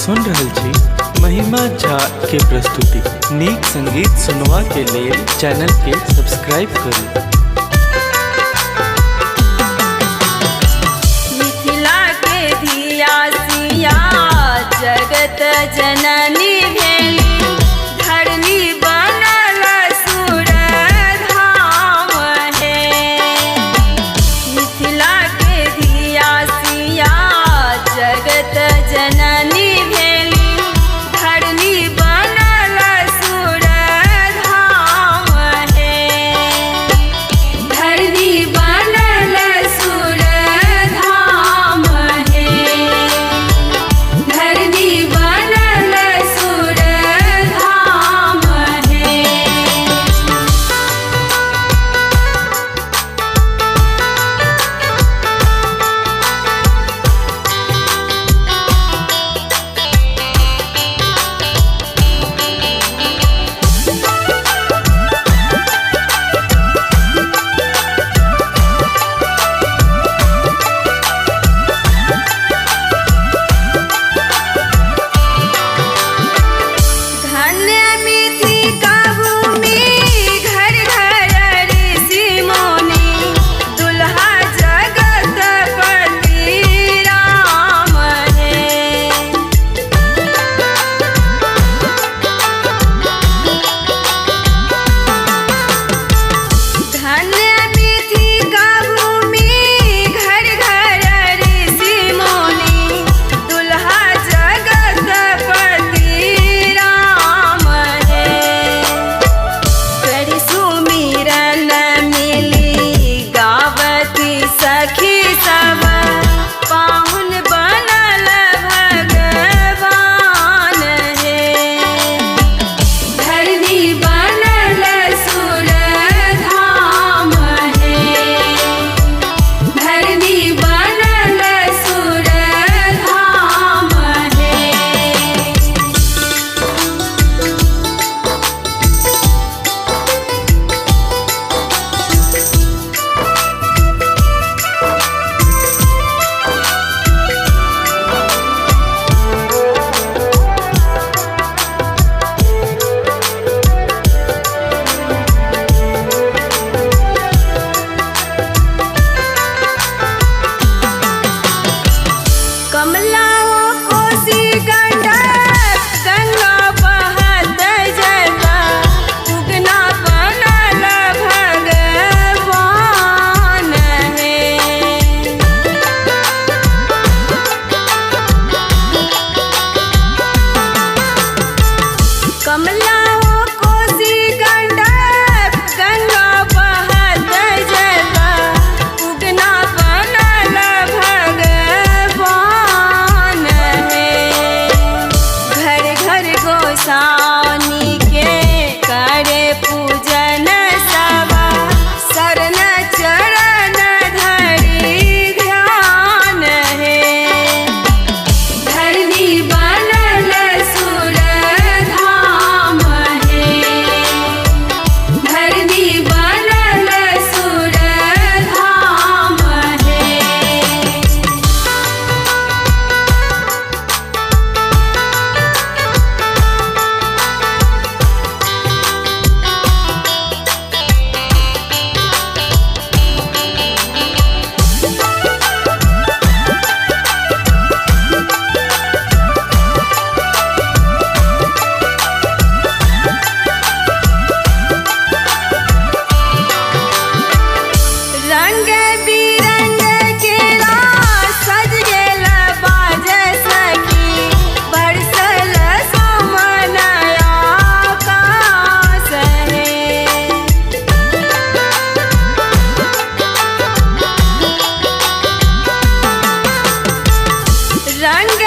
सुन रहल छी महिमा झा के प्रस्तुति। नीक संगीत सुनवा के लेल चैनल के सब्सक्राइब करू। मिथिला के धिया सिया जगत जननी भेली, धरनी बनल सुर धाम है। मिथिला के धिया सिया जगत जननी भेली, धरनी बनल सुर धाम है। धरनी बनल सुर धाम है। धरनी बनल सुर धाम है। धन्य मिथिला भूमि, घर घर ऋषि मुनि, दुल्हा जगतपति राम है। धन्य मिथिला भूमि, घर घर ऋषि मुनि, दुल्हा जगतपति राम है। करि सुमिरन मिली गावती सखी सब, पाहुन बनल भगवान है। धरनी बनल सुर धाम है। धरनी बनल सुर धाम है। कमला हो कोसी गंडक, गंगा बहत जटा, उगना बनल भगवान है। कमला हो कोसी गंडक, गंगा बहत जटा, उगना बनल भगवान है। घर घर गोसानी के करे पूजन सब, शरण चरण धरि ध्यान है। धरनी बनल सुर धाम है। धरनी बनल सुर धाम है। रंग बिरंग केरा सज गेल बाज सखी, बरसल सोमन आकाश है। रंग